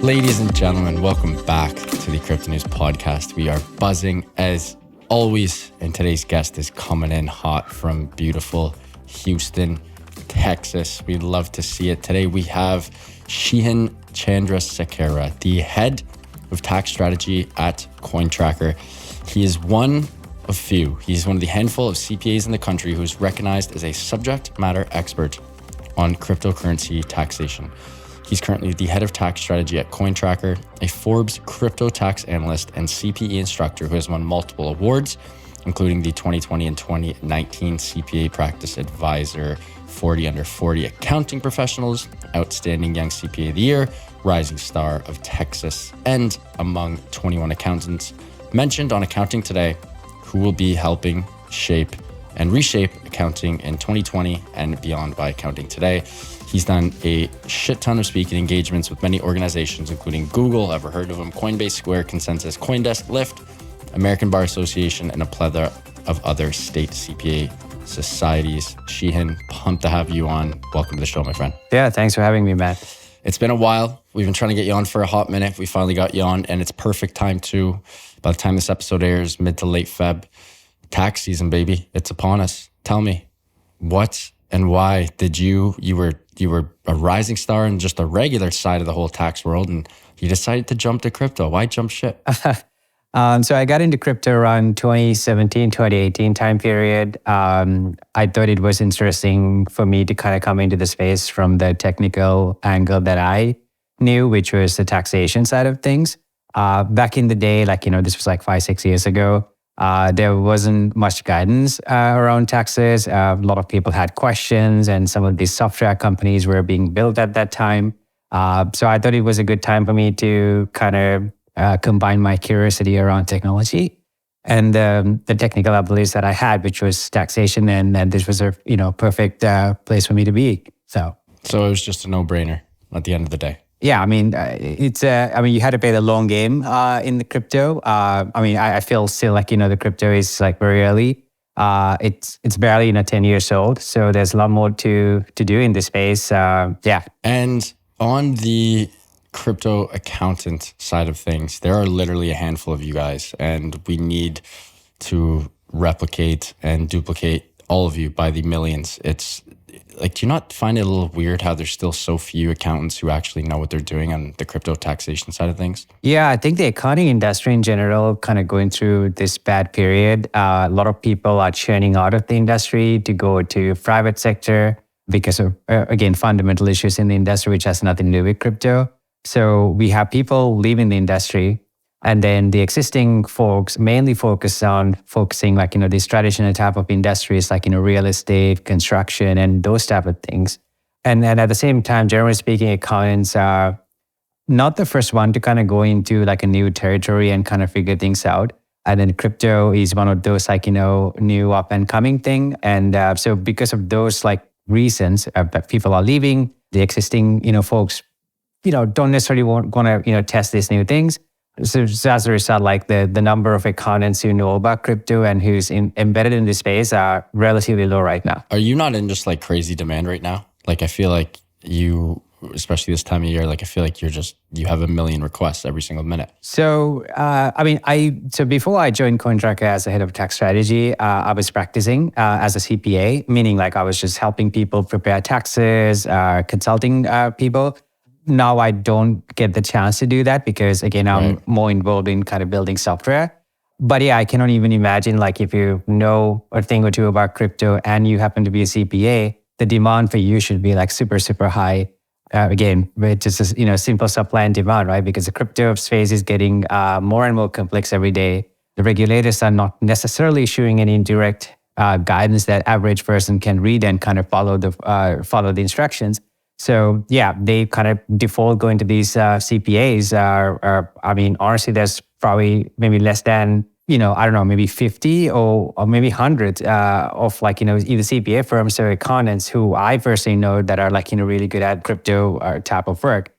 Ladies and gentlemen, welcome back to the Crypto News Podcast. We are buzzing as always, and today's guest is coming in hot from beautiful Houston, Texas. We'd love to see it. Today we have Shehan Chandrasekera, the head of tax strategy at CoinTracker. He is one of few. He's one of the handful of CPAs in the country who is recognized as a subject matter expert on cryptocurrency taxation. He's currently the head of tax strategy at CoinTracker, a Forbes Crypto Tax Analyst and CPA instructor who has won multiple awards, including the 2020 and 2019 CPA Practice Advisor 40 Under 40 Accounting Professionals, Outstanding Young CPA of the Year, Rising Star of Texas, and among 21 accountants mentioned on Accounting Today who will be helping shape and reshape accounting in 2020 and beyond by Accounting Today. He's done a shit ton of speaking engagements with many organizations, including Google, ever heard of them, Coinbase, Square, Consensus, Coindesk, Lyft, American Bar Association, and a plethora of other state CPA societies. Shehan, pumped to have you on. Welcome to the show, my friend. Yeah, thanks for having me, Matt. It's been a while. We've been trying to get you on for a hot minute. We finally got you on, and it's perfect time too. By the time this episode airs, mid to late Feb, tax season, baby. It's upon us. Tell me, what and why did you were a rising star in just the regular side of the whole tax world, and you decided to jump to crypto? Why jump ship? So I got into crypto around 2017, 2018 time period. I thought it was interesting for me to kind of come into the space from the technical angle that I knew, which was the taxation side of things. Back in the day, this was like 5-6 years ago, there wasn't much guidance around taxes. A lot of people had questions, and some of these software companies were being built at that time. So I thought it was a good time for me to kind of combine my curiosity around technology and the technical abilities that I had, which was taxation, and this was a perfect place for me to be. So it was just a no-brainer at the end of the day. Yeah, it's you had to play the long game in the crypto. I feel still like the crypto is like very early. It's barely 10 years old, so there's a lot more to do in this space. Yeah. And on the crypto accountant side of things, there are literally a handful of you guys, and we need to replicate and duplicate all of you by the millions. It's like, do you not find it a little weird how there's still so few accountants who actually know what they're doing on the crypto taxation side of things? Yeah, I think the accounting industry in general kind of going through this bad period. A lot of people are churning out of the industry to go to private sector because of, again, fundamental issues in the industry, which has nothing to do with crypto. So we have people leaving the industry, and then the existing folks mainly focusing these traditional type of industries like real estate, construction, and those type of things. And at the same time, generally speaking, accountants are not the first one to kind of go into like a new territory and kind of figure things out. And then crypto is one of those new up and coming thing. And so because of those reasons that people are leaving, the existing folks don't necessarily want to test these new things. So as a result, the number of accountants who know about crypto and who's embedded in this space are relatively low right now. Are you not in just crazy demand right now? I feel like you, especially this time of year, I feel like you have a million requests every single minute. So, so before I joined CoinTracker as the head of tax strategy, I was practicing as a CPA, meaning I was just helping people prepare taxes, consulting people. Now I don't get the chance to do that because, again, I'm more involved in kind of building software. But yeah, I cannot even imagine if you know a thing or two about crypto and you happen to be a CPA, the demand for you should be super, super high. Again, it's just simple supply and demand, right? Because the crypto space is getting more and more complex every day. The regulators are not necessarily issuing any direct guidance that average person can read and kind of follow the instructions. So yeah, they kind of default going to these CPAs. Honestly, there's probably maybe less than, maybe 50 or maybe 100 of either CPA firms or accountants who I personally know that are really good at crypto type of work.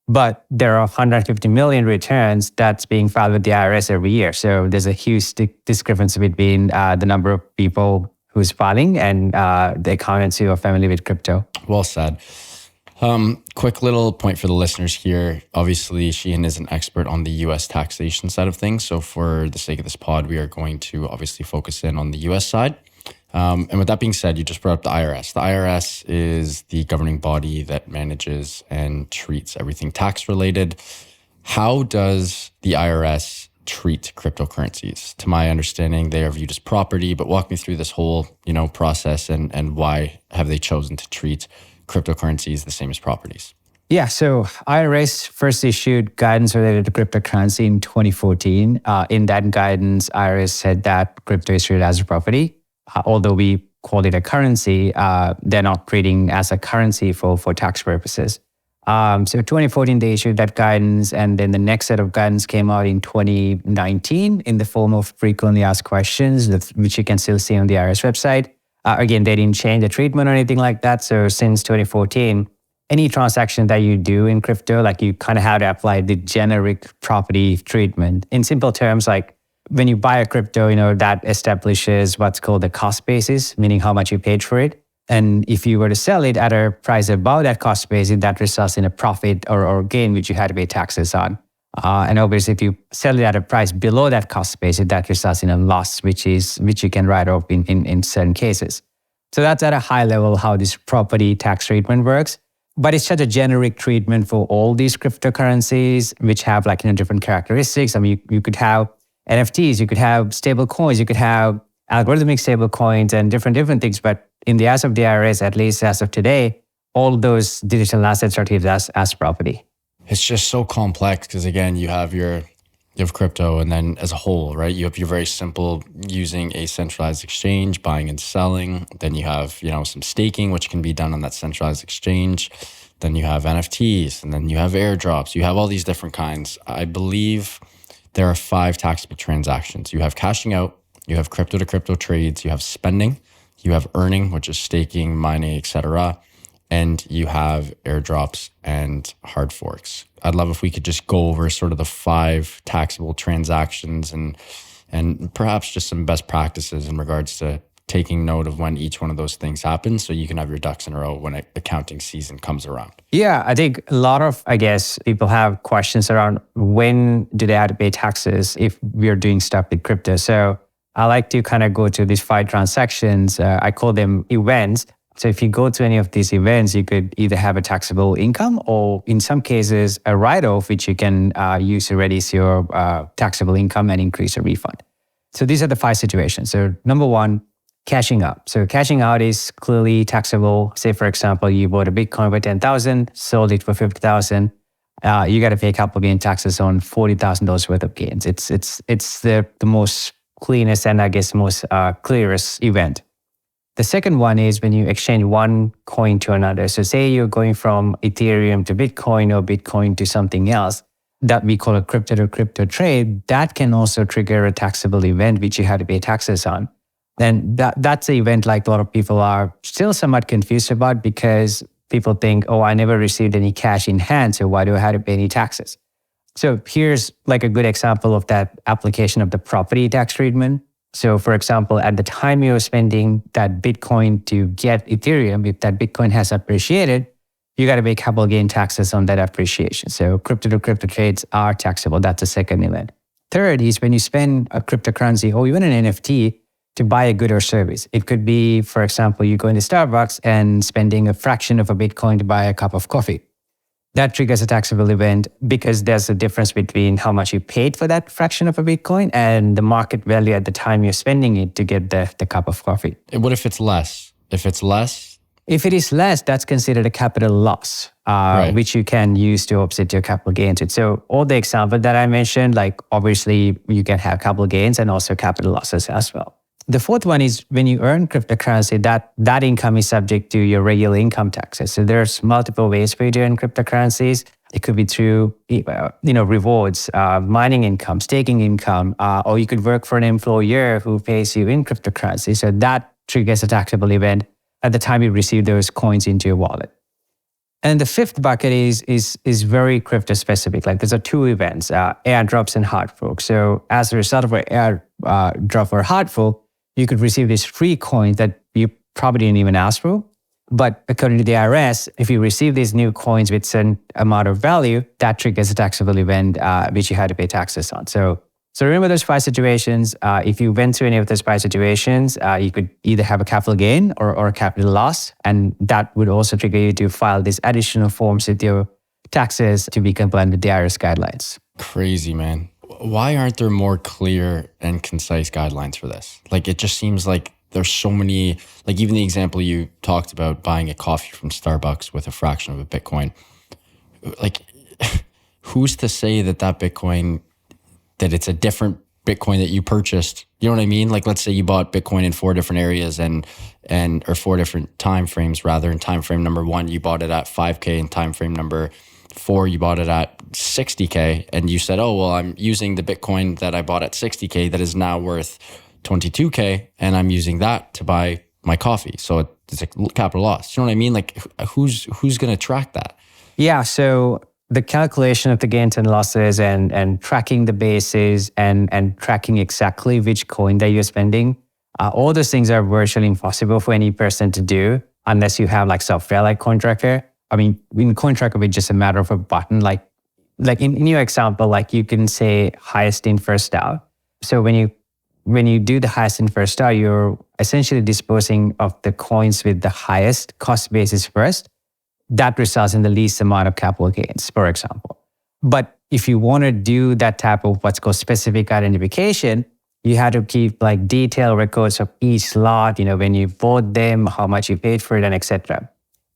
But there are 150 million returns that's being filed with the IRS every year. So there's a huge discrepancy between the number of people who's filing and the accountants who are familiar with crypto. Well said. Quick little point for the listeners here. Obviously, Shehan is an expert on the US taxation side of things. So for the sake of this pod, we are going to obviously focus in on the US side. And with that being said, you just brought up the IRS. The IRS is the governing body that manages and treats everything tax related. How does the IRS treat cryptocurrencies? To my understanding, they are viewed as property, but walk me through this whole, process and why have they chosen to treat cryptocurrencies the same as properties? Yeah, so IRS first issued guidance related to cryptocurrency in 2014. In that guidance, IRS said that crypto is treated as a property. Although we call it a currency, they're not treating as a currency for tax purposes. So 2014, they issued that guidance, and then the next set of guidance came out in 2019 in the form of frequently asked questions, which you can still see on the IRS website. Again, they didn't change the treatment or anything like that. So since 2014, any transaction that you do in crypto, like you kind of have to apply the generic property treatment. In simple terms, like when you buy a crypto, that establishes what's called the cost basis, meaning how much you paid for it. And if you were to sell it at a price above that cost basis, that results in a profit or gain, which you had to pay taxes on. And obviously, if you sell it at a price below that cost basis, that results in a loss, which you can write off in certain cases. So that's at a high level how this property tax treatment works. But it's such a generic treatment for all these cryptocurrencies, which have different characteristics. I mean, you could have NFTs, you could have stable coins, you could have algorithmic stable coins and different things. But in the eyes of the IRS, at least as of today, all those digital assets are treated as property. It's just so complex because, again, you have crypto, and then as a whole, right? You have your very simple using a centralized exchange, buying and selling. Then you have, some staking, which can be done on that centralized exchange. Then you have NFTs, and then you have airdrops. You have all these different kinds. I believe there are 5 taxable transactions. You have cashing out, you have crypto to crypto trades, you have spending, you have earning, which is staking, mining, etc., and you have airdrops and hard forks. I'd love if we could just go over sort of the 5 taxable transactions and perhaps just some best practices in regards to taking note of when each one of those things happens so you can have your ducks in a row when accounting season comes around. Yeah, I think a lot of, people have questions around when do they have to pay taxes if we're doing stuff with crypto. So I like to kind of go to these 5 transactions. I call them events. So if you go to any of these events, you could either have a taxable income or in some cases, a write-off, which you can use to reduce your taxable income and increase a refund. So these are the 5 situations. So number 1, cashing out. So cashing out is clearly taxable. Say, for example, you bought a Bitcoin for 10,000, sold it for 50,000. You got to pay capital gain taxes on $40,000 worth of gains. It's the most cleanest and I guess most clearest event. The second one is when you exchange one coin to another. So say you're going from Ethereum to Bitcoin or Bitcoin to something else that we call a crypto to crypto trade, that can also trigger a taxable event which you have to pay taxes on. Then that's the event like a lot of people are still somewhat confused about because people think, oh, I never received any cash in hand, so why do I have to pay any taxes? So here's like a good example of that application of the property tax treatment. So for example, at the time you're spending that Bitcoin to get Ethereum, if that Bitcoin has appreciated, you got to pay capital gain taxes on that appreciation. So crypto to crypto trades are taxable. That's the second event. Third is when you spend a cryptocurrency or even an NFT to buy a good or service. It could be, for example, you go into Starbucks and spending a fraction of a Bitcoin to buy a cup of coffee. That triggers a taxable event because there's a difference between how much you paid for that fraction of a Bitcoin and the market value at the time you're spending it to get the cup of coffee. What if it's less? If it is less, that's considered a capital loss, right, which you can use to offset your capital gains. So all the examples that I mentioned, like obviously you can have capital gains and also capital losses as well. The fourth one is when you earn cryptocurrency, that income is subject to your regular income taxes. So there's multiple ways for you to earn cryptocurrencies. It could be through rewards, mining income, staking income, or you could work for an employer who pays you in cryptocurrency. So that triggers a taxable event at the time you receive those coins into your wallet. And the fifth bucket is very crypto specific. Like there's 2 events, airdrops and hard forks. So as a result of an airdrop or hard fork, you could receive these free coins that you probably didn't even ask for. But according to the IRS, if you receive these new coins with certain amount of value, that triggers a taxable event which you had to pay taxes on. So remember those 5 situations. If you went through any of those 5 situations, you could either have a capital gain or a capital loss. And that would also trigger you to file these additional forms with your taxes to be compliant with the IRS guidelines. Crazy, man. Why aren't there more clear and concise guidelines for this? Like, it just seems like there's so many, like even the example you talked about buying a coffee from Starbucks with a fraction of a Bitcoin. Like, who's to say that Bitcoin, that it's a different Bitcoin that you purchased? You know what I mean? Like, let's say you bought Bitcoin in 4 different areas or 4 different time frames rather. In time frame number 1, you bought it at 5K. In time frame number 4, you bought it at 60K. And you said, oh, well, I'm using the Bitcoin that I bought at 60K that is now worth 22K, and I'm using that to buy my coffee. So it's a capital loss. You know what I mean? Like, who's going to track that? Yeah. So the calculation of the gains and losses and tracking the bases and tracking exactly which coin that you're spending, all those things are virtually impossible for any person to do unless you have like software like CoinTracker. I mean, in CoinTracker, it's just a matter of a button. Like in your example, like you can say highest in, first out. So when you do the highest in, first out, you're essentially disposing of the coins with the highest cost basis first. That results in the least amount of capital gains, for example. But if you want to do that type of what's called specific identification, you have to keep like detailed records of each lot, when you bought them, how much you paid for it, and etc.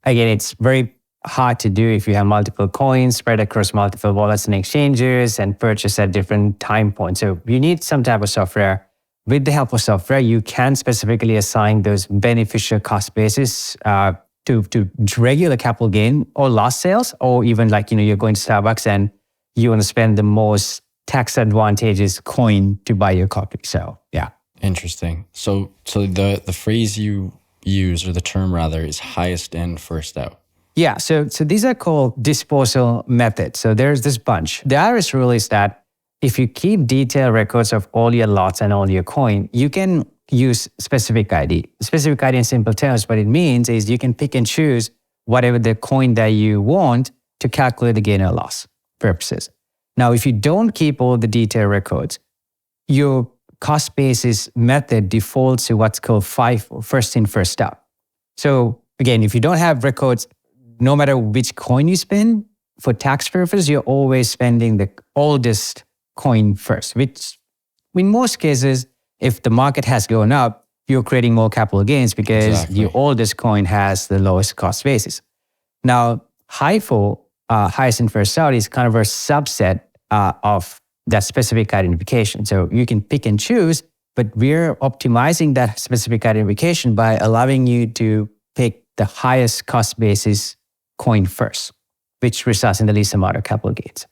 Again, it's very hard to do if you have multiple coins spread across multiple wallets and exchanges and purchase at different time points. So you need some type of software. With the help of software, you can specifically assign those beneficial cost bases to regular capital gain or loss sales, or even like, you're going to Starbucks and you want to spend the most tax advantageous coin to buy your coffee. So, yeah. Interesting. So the phrase you use, or the term rather, is highest in, first out. Yeah. So these are called disposal methods. So there's this bunch. The IRS rule is that if you keep detailed records of all your lots and all your coin, you can use specific ID. Specific ID in simple terms, what it means is you can pick and choose whatever the coin that you want to calculate the gain or loss purposes. Now, if you don't keep all the detailed records, your cost basis method defaults to what's called FIFO, first in, first out. So again, if you don't have records, no matter which coin you spend, for tax purposes, you're always spending the oldest coin first, which in most cases, if the market has gone up, you're creating more capital gains because your oldest coin has the lowest cost basis. Now, HIFO, highest in, first out, is kind of a subset of that specific identification. So you can pick and choose, but we're optimizing that specific identification by allowing you to pick the highest cost basis coin first, which results in the least amount of capital gains.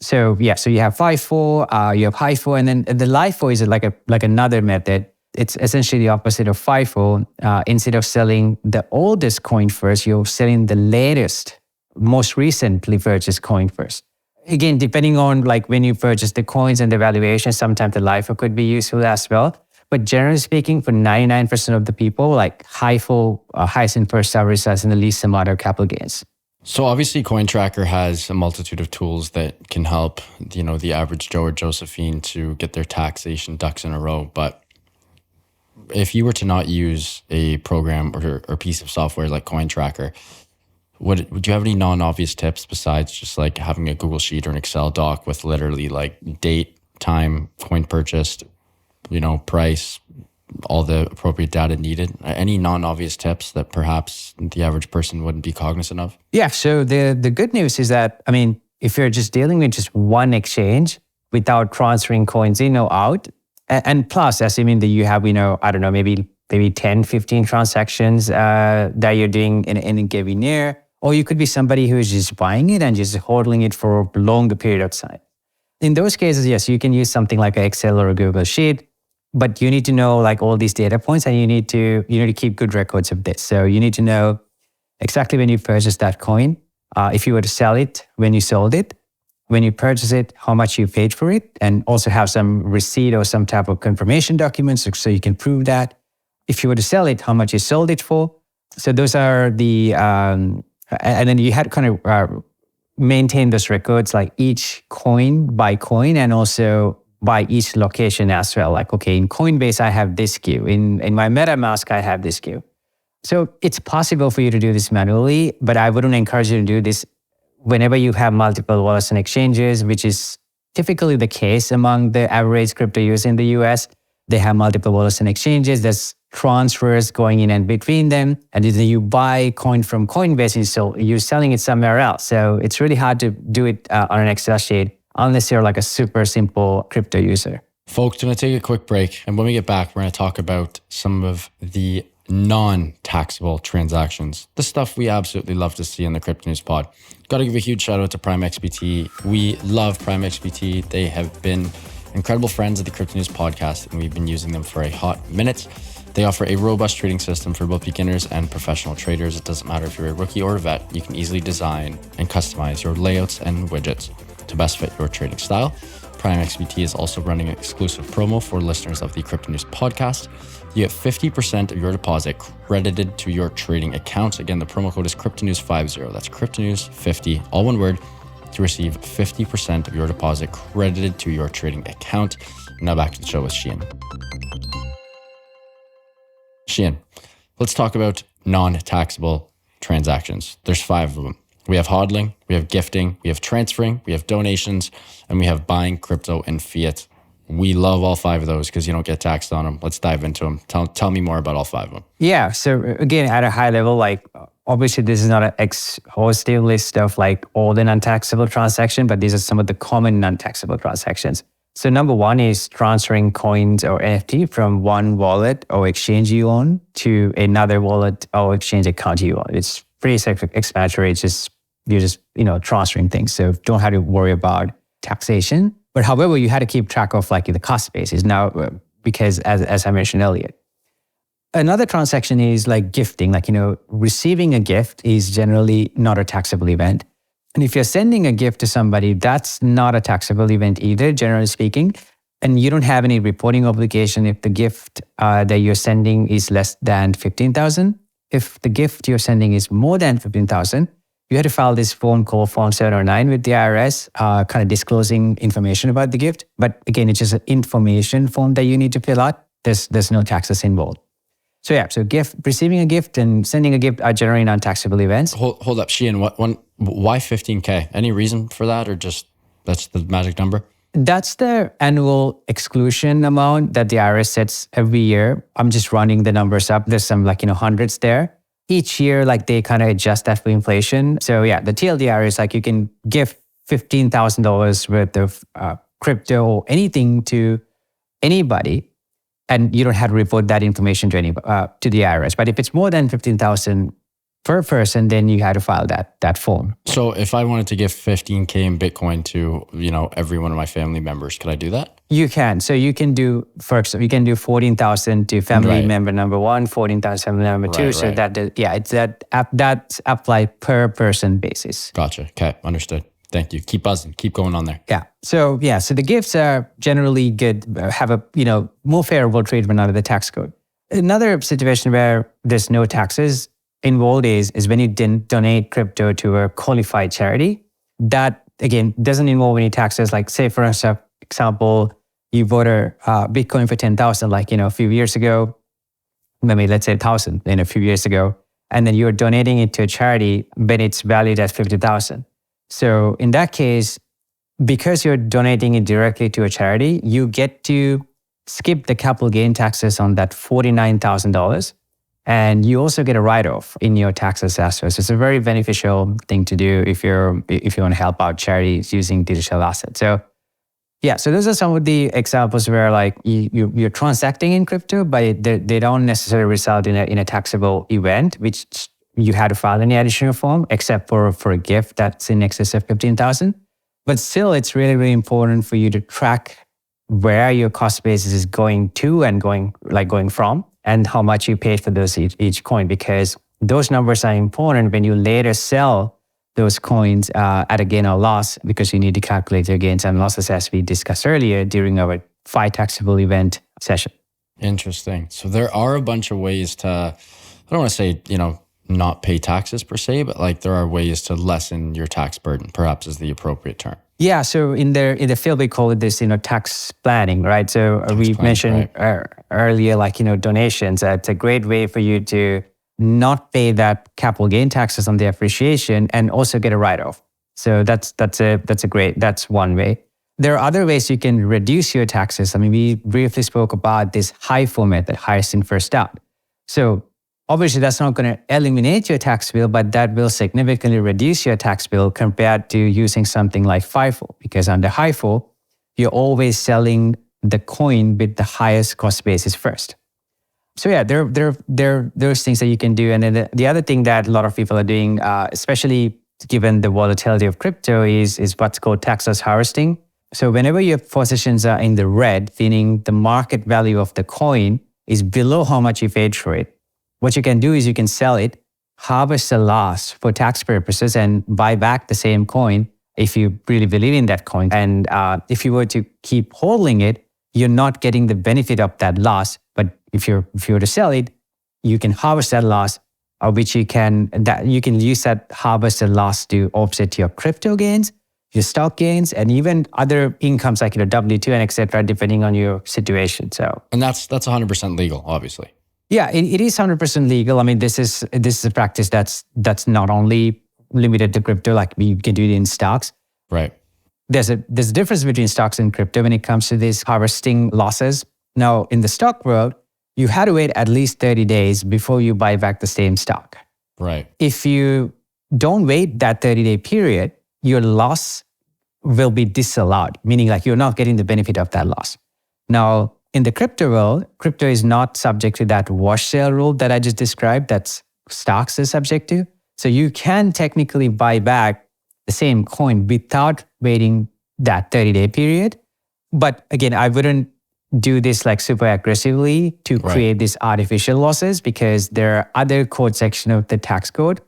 So yeah, so you have FIFO, you have HIFO, and then the LIFO is like another method. It's essentially the opposite of FIFO. Instead of selling the oldest coin first, you're selling the latest, most recently purchased coin first. Again, depending on like when you purchase the coins and the valuation, sometimes the LIFO could be useful as well. But generally speaking, for 99% of the people, like HIFO, highest in, first out, results in the least amount of capital gains. So obviously CoinTracker has a multitude of tools that can help, the average Joe or Josephine to get their taxation ducks in a row. But if you were to not use a program or piece of software like CoinTracker, would you have any non-obvious tips besides just like having a Google Sheet or an Excel doc with literally like date, time, coin purchased, price, all the appropriate data needed? Any non-obvious tips that perhaps the average person wouldn't be cognizant of? Yeah. So the good news is that, if you're just dealing with just one exchange without transferring coins in or out, and plus, assuming that you have, maybe 10, 15 transactions that you're doing in a given year, or you could be somebody who is just buying it and just holding it for a longer period of time. In those cases, yes, you can use something like an Excel or a Google Sheet. But you need to know like all these data points, and you need to keep good records of this. So you need to know exactly when you purchased that coin, if you were to sell it, when you sold it, when you purchased it, how much you paid for it, and also have some receipt or some type of confirmation documents so you can prove that. If you were to sell it, how much you sold it for, So those are the, and then you had to kind of maintain those records, like each coin by coin and also by each location as well. Like, okay, in Coinbase, I have this queue. In my MetaMask, I have this queue. So it's possible for you to do this manually, but I wouldn't encourage you to do this whenever you have multiple wallets and exchanges, which is typically the case among the average crypto user in the US. They have multiple wallets and exchanges. There's transfers going in and between them. And then you buy coin from Coinbase and you're selling it somewhere else. So it's really hard to do it on an Excel sheet unless you're like a super simple crypto user. Folks, we're going to take a quick break. And when we get back, we're going to talk about some of the non-taxable transactions, the stuff we absolutely love to see in the Crypto News Pod. Got to give a huge shout out to Prime XBT. We love Prime XBT. They have been incredible friends of the Crypto News Podcast, and we've been using them for a hot minute. They offer a robust trading system for both beginners and professional traders. It doesn't matter if you're a rookie or a vet. You can easily design and customize your layouts and widgets to best fit your trading style. Prime XBT is also running an exclusive promo for listeners of the Crypto News Podcast. You get 50% of your deposit credited to your trading account. Again, the promo code is CryptoNews50. That's CryptoNews50, all one word, to receive 50% of your deposit credited to your trading account. Now back to the show with Shehan. Shehan, let's talk about non-taxable transactions. There's 5 of them. We have hodling, we have gifting, we have transferring, we have donations, and we have buying crypto and fiat. We love all 5 of those because you don't get taxed on them. Let's dive into them. Tell me more about all 5 of them. Yeah. So again, at a high level, like obviously this is not an exhaustive list of like all the non-taxable transactions, but these are some of the common non-taxable transactions. So number 1 is transferring coins or NFT from one wallet or exchange you own to another wallet or exchange account you own. It's pretty self-explanatory. You're just transferring things. So don't have to worry about taxation. But however, you had to keep track of like the cost basis now, because as I mentioned earlier. Another transaction is like gifting, like, receiving a gift is generally not a taxable event. And if you're sending a gift to somebody, that's not a taxable event either, generally speaking. And you don't have any reporting obligation if the gift that you're sending is less than $15,000. If the gift you're sending is more than $15,000, you had to file this form called Form 709 with the IRS, kind of disclosing information about the gift. But again, it's just an information form that you need to fill out. There's no taxes involved. So yeah, so receiving a gift and sending a gift are generally non-taxable events. Hold up, Shehan, why 15K? Any reason for that, or just that's the magic number? That's the annual exclusion amount that the IRS sets every year. I'm just rounding the numbers up. There's some hundreds there. Each year, like they kind of adjust that for inflation. So yeah, the TLDR is like you can give $15,000 worth of crypto or anything to anybody, and you don't have to report that information to the IRS. But if it's more than $15,000 per person, then you had to file that form. So if I wanted to give 15K in Bitcoin to every one of my family members, could I do that? You can. So you can do, for example, you can do 14,000 to family member number 1, 14,000 family member 2. So that's applied per person basis. Gotcha. Okay, understood. Thank you. Keep buzzing. Keep going on there. Yeah. So the gifts are generally good, have a more favorable treatment under the tax code. Another situation where there's no taxes involved is when you donate crypto to a qualified charity. That again doesn't involve any taxes. Like say for example, you bought a Bitcoin for 10,000, a few years ago, maybe let's say 1,000, a few years ago, and then you're donating it to a charity, but it's valued at 50,000. So in that case, because you're donating it directly to a charity, you get to skip the capital gain taxes on that $49,000. And you also get a write-off in your taxes as well. So it's a very beneficial thing to do if you want to help out charities using digital assets. So yeah, so those are some of the examples where like you're transacting in crypto, but they don't necessarily result in a taxable event, which you had to file any additional form, except for a gift that's in excess of 15,000. But still, it's really, really important for you to track where your cost basis is going to and going from, and how much you paid for those each coin, because those numbers are important when you later sell those coins at a gain or loss, because you need to calculate your gains and losses as we discussed earlier during our 5 taxable event session. Interesting. So there are a bunch of ways to, I don't want to say, not pay taxes per se, but like there are ways to lessen your tax burden, perhaps is the appropriate term. Yeah, so in the field we call it this, tax planning, right? So we mentioned earlier, like donations. It's a great way for you to not pay that capital gain taxes on the appreciation and also get a write-off. So that's one way. There are other ways you can reduce your taxes. I mean, we briefly spoke about this HIFO method, highest in first out. So obviously that's not going to eliminate your tax bill, but that will significantly reduce your tax bill compared to using something like FIFO. Because under HIFO, you're always selling the coin with the highest cost basis first. So yeah, there are those things that you can do. And then the other thing that a lot of people are doing, especially given the volatility of crypto, is what's called tax loss harvesting. So whenever your positions are in the red, meaning the market value of the coin is below how much you paid for it, what you can do is you can sell it, harvest the loss for tax purposes, and buy back the same coin if you really believe in that coin. And if you were to keep holding it, you're not getting the benefit of that loss. But if you were to sell it, you can harvest that loss, which you can use that harvested loss to offset your crypto gains, your stock gains, and even other incomes like W-2 and etc., depending on your situation. And that's 100% legal, obviously. Yeah, it is 100% legal. I mean, this is a practice that's not only limited to crypto, like we can do it in stocks. Right. There's a difference between stocks and crypto when it comes to these harvesting losses. Now, in the stock world, you had to wait at least 30 days before you buy back the same stock. Right. If you don't wait that 30-day period, your loss will be disallowed, meaning like you're not getting the benefit of that loss. Now, in the crypto world, crypto is not subject to that wash sale rule that I just described, that's stocks is subject to. So you can technically buy back the same coin without waiting that 30-day period. But again, I wouldn't do this like super aggressively to create these artificial losses, because there are other code section of the tax code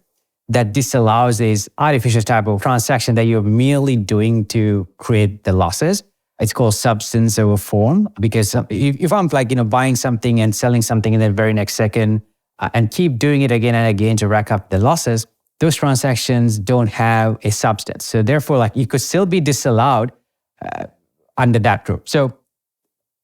that disallows this artificial type of transaction that you're merely doing to create the losses. It's called substance over form, because if I'm like, buying something and selling something in the very next second and keep doing it again and again to rack up the losses, those transactions don't have a substance. So therefore, like you could still be disallowed under that rule. So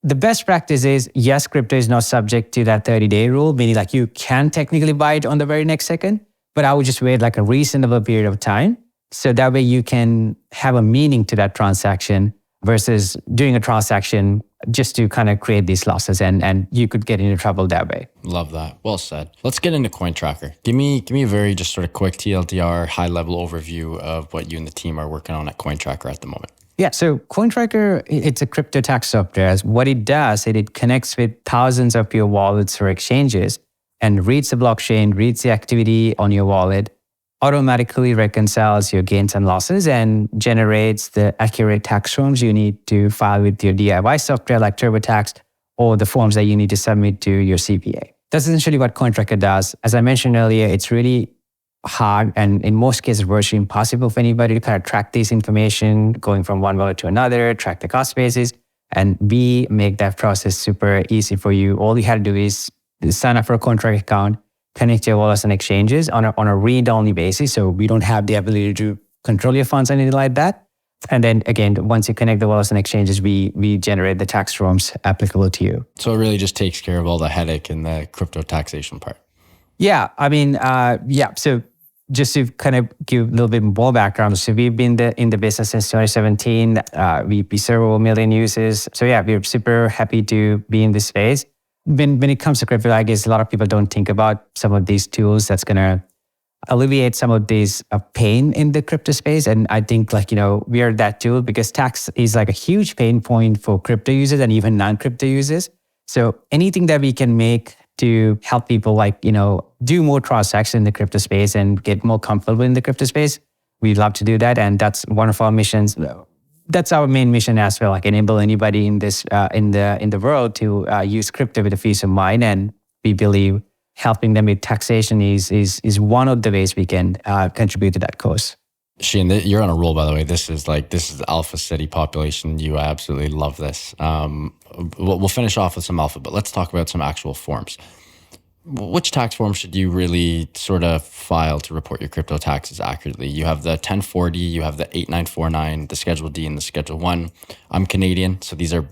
the best practice is, yes, crypto is not subject to that 30-day rule, meaning like you can technically buy it on the very next second, but I would just wait like a reasonable period of time. So that way you can have a meaning to that transaction versus doing a transaction just to kind of create these losses, and you could get into trouble that way. Love that. Well said. Let's get into CoinTracker. Give me a very just sort of quick TLDR, high-level overview of what you and the team are working on at CoinTracker at the moment. Yeah, so CoinTracker, it's a crypto tax software. What it does, it connects with thousands of your wallets or exchanges and reads the blockchain, reads the activity on your wallet, automatically reconciles your gains and losses, and generates the accurate tax forms you need to file with your DIY software like TurboTax, or the forms that you need to submit to your CPA. That's essentially what CoinTracker does. As I mentioned earlier, it's really hard and in most cases virtually impossible for anybody to kind of track this information going from one wallet to another, track the cost basis, and we make that process super easy for you. All you have to do is sign up for a CoinTracker account, connect your wallets and exchanges on a read-only basis. So we don't have the ability to control your funds or anything like that. And then again, once you connect the wallets and exchanges, we generate the tax forms applicable to you. So it really just takes care of all the headache in the crypto taxation part. Yeah, I mean, So just to kind of give a little bit more background, so we've been in the business since 2017. We serve over 1 million users. So yeah, we're super happy to be in this space. When it comes to crypto, I guess a lot of people don't think about some of these tools that's going to alleviate some of these pain in the crypto space. And I think we are that tool, because tax is like a huge pain point for crypto users and even non-crypto users. So anything that we can make to help people do more transactions in the crypto space and get more comfortable in the crypto space, we'd love to do that. And that's one of our missions. That's our main mission as well, like enable anybody in this in the world to use crypto with a peace of mind. And we believe helping them with taxation is one of the ways we can contribute to that cause. Shehan, you're on a roll, by the way. This is Alpha City population. You absolutely love this. We'll finish off with some alpha, but let's talk about some actual forms. which tax form should you really sort of file to report your crypto taxes accurately? You have the 1040, you have the 8949, the Schedule D, and the Schedule 1. I'm Canadian, so these are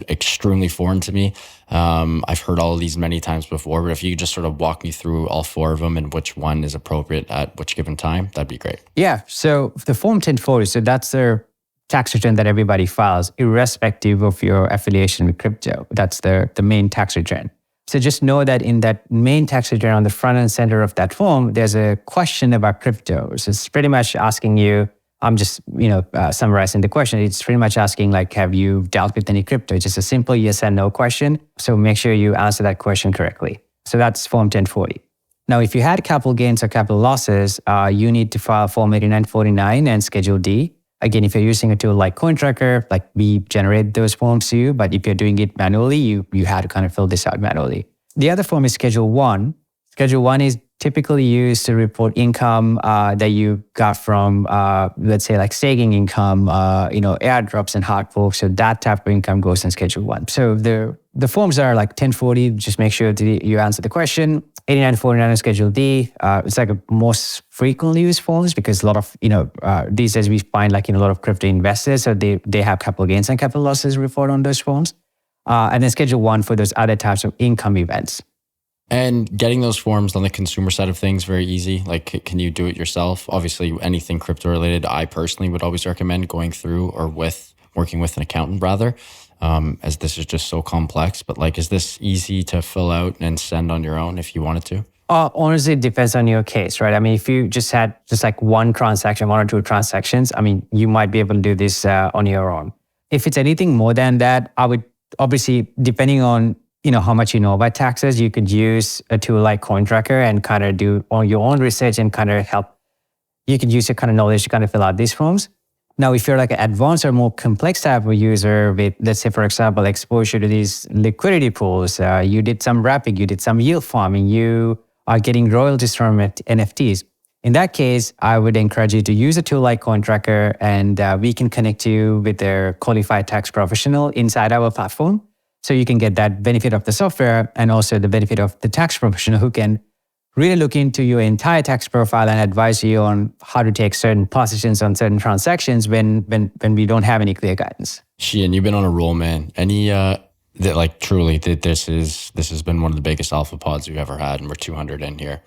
extremely foreign to me. I've heard all of these many times before, but if you could just sort of walk me through all four of them and which one is appropriate at which given time, that'd be great. Yeah, so the Form 1040, so that's the tax return that everybody files, irrespective of your affiliation with crypto. That's the main tax return. So just know that in that main tax return on the front and center of that form, there's a question about crypto. So it's pretty much asking you, I'm just, summarizing the question. It's pretty much asking like, have you dealt with any crypto? It's just a simple yes and no question. So make sure you answer that question correctly. So that's Form 1040. Now, if you had capital gains or capital losses, you need to file Form 8949 and Schedule D. Again, if you're using a tool like CoinTracker, like we generate those forms to you, but if you're doing it manually, you had to kind of fill this out manually. The other form is Schedule 1. Schedule 1 is typically used to report income that you got from, let's say like staking income, airdrops and hard forks. So that type of income goes in Schedule 1. So the forms are like 1040, just make sure that you answer the question. 8949 and Schedule D, it's like a most frequently used forms because a lot of, these days we find like, a lot of crypto investors, so they have capital gains and capital losses report on those forms. And then Schedule 1 for those other types of income events. And getting those forms on the consumer side of things, very easy. Like, can you do it yourself? Obviously, anything crypto related, I personally would always recommend going through or working with an accountant rather, as this is just so complex. But like, is this easy to fill out and send on your own if you wanted to? Honestly, it depends on your case, right? I mean, if you just had just like one transaction, one or two transactions, I mean, you might be able to do this on your own. If it's anything more than that, I would obviously, depending on how much you know about taxes, you could use a tool like CoinTracker and kind of do on your own research and kind of help. You could use your kind of knowledge to kind of fill out these forms. Now, if you're like an advanced or more complex type of user with, let's say, for example, exposure to these liquidity pools, you did some wrapping, you did some yield farming, you are getting royalties from NFTs. In that case, I would encourage you to use a tool like CoinTracker, and we can connect you with a qualified tax professional inside our platform. So you can get that benefit of the software and also the benefit of the tax professional who can really look into your entire tax profile and advise you on how to take certain positions on certain transactions when we don't have any clear guidance. Shehan, you've been on a roll, man. Any truly, this has been one of the biggest alpha pods we've ever had, and we're 200 in here.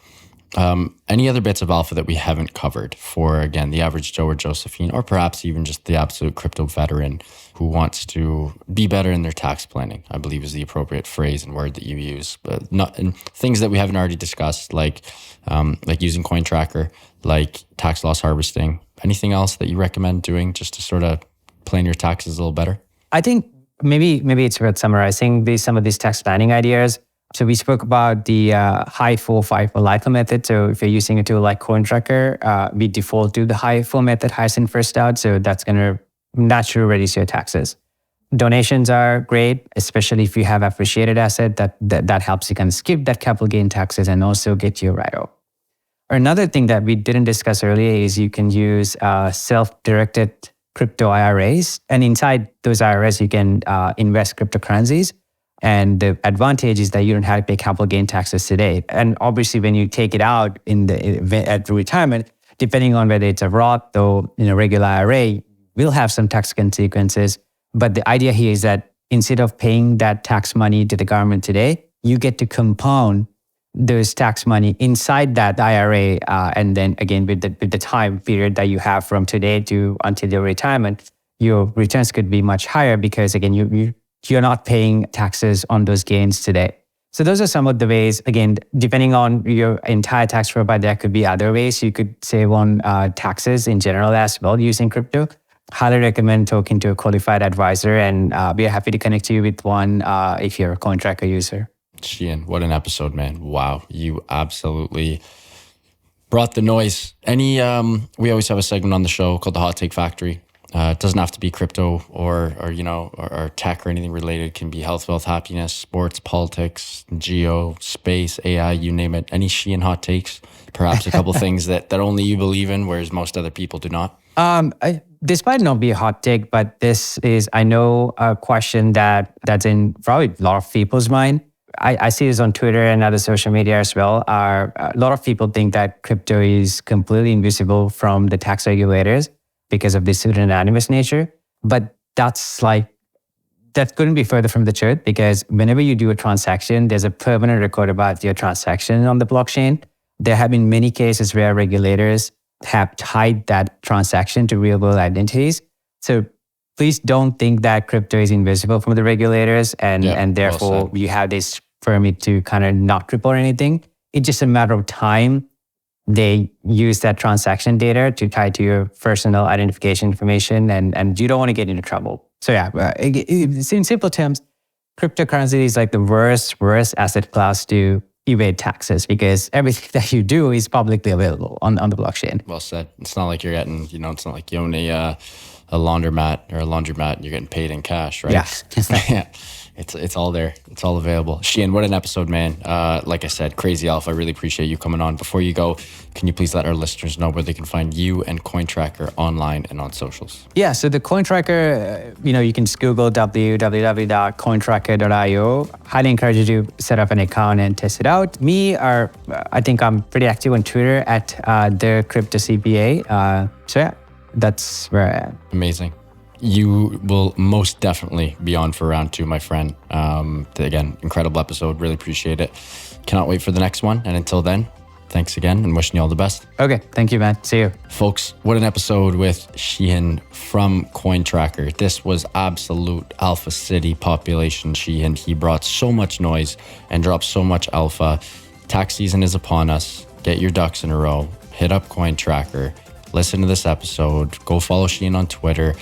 Any other bits of alpha that we haven't covered for, again, the average Joe or Josephine, or perhaps even just the absolute crypto veteran who wants to be better in their tax planning, I believe is the appropriate phrase and word that you use. But not and things that we haven't already discussed, like using CoinTracker, like tax loss harvesting. Anything else that you recommend doing just to sort of plan your taxes a little better? I think maybe it's worth summarizing some of these tax planning ideas. So we spoke about the high full FIFO LIFO method. So if you're using a tool like CoinTracker, we default to the high full method, highest in first out. So that's going to naturally reduce your taxes. Donations are great, especially if you have appreciated asset. That helps you kind of skip that capital gain taxes and also get you write-off. Another thing that we didn't discuss earlier is you can use self-directed crypto IRAs. And inside those IRAs, you can invest cryptocurrencies. And the advantage is that you don't have to pay capital gain taxes today. And obviously, when you take it out at retirement, depending on whether it's a Roth or regular IRA, will have some tax consequences. But the idea here is that instead of paying that tax money to the government today, you get to compound those tax money inside that IRA. And then again, with the time period that you have from today to until your retirement, your returns could be much higher because again, you're not paying taxes on those gains today. So those are some of the ways, again, depending on your entire tax profile, there could be other ways you could save on taxes in general as well using crypto. Highly recommend talking to a qualified advisor, and we are happy to connect you with one if you're a CoinTracker user. Shehan, what an episode, man. Wow. You absolutely brought the noise. We always have a segment on the show called the Hot Take Factory. It doesn't have to be crypto or tech or anything related. It can be health, wealth, happiness, sports, politics, geo, space, AI, you name it. Any Shehan hot takes? Perhaps a couple things that only you believe in, whereas most other people do not? This might not be a hot take, but this is, I know, a question that's in probably a lot of people's mind. I see this on Twitter and other social media as well. A lot of people think that crypto is completely invisible from the tax regulators because of this pseudonymous nature. But that couldn't be further from the truth, because whenever you do a transaction, there's a permanent record about your transaction on the blockchain. There have been many cases where regulators have tied that transaction to real world identities. So please don't think that crypto is invisible from the regulators and therefore you have this permit to kind of not report anything. It's just a matter of time. They use that transaction data to tie to your personal identification information, and you don't want to get into trouble. So in simple terms, cryptocurrency is like the worst asset class to evade taxes, because everything that you do is publicly available on the blockchain. Well said. It's not like you're getting, it's not like you own a laundromat or a laundromat and you're getting paid in cash, right? Yeah. Yeah. It's all there. It's all available. Shehan, what an episode, man. Like I said, crazy alpha. I really appreciate you coming on. Before you go, can you please let our listeners know where they can find you and CoinTracker online and on socials? Yeah, so the CoinTracker, you can just Google www.cointracker.io. Highly encourage you to set up an account and test it out. I think I'm pretty active on Twitter at the Crypto CPA. That's where I am. Amazing. You will most definitely be on for round 2, my friend. Again, incredible episode. Really appreciate it. Cannot wait for the next one. And until then, thanks again and wishing you all the best. Okay. Thank you, man. See you. Folks, what an episode with Shehan from CoinTracker. This was absolute alpha city population Shehan. He brought so much noise and dropped so much alpha. Tax season is upon us. Get your ducks in a row. Hit up CoinTracker. Listen to this episode. Go follow Shehan on Twitter,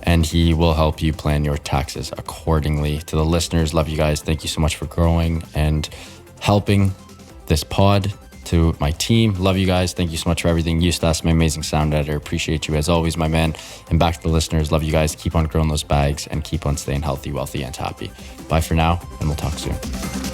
and he will help you plan your taxes accordingly. To the listeners, love you guys. Thank you so much for growing and helping this pod. To my team, love you guys. Thank you so much for everything. Eustace, my amazing sound editor. Appreciate you as always, my man. And back to the listeners, love you guys. Keep on growing those bags and keep on staying healthy, wealthy, and happy. Bye for now, and we'll talk soon.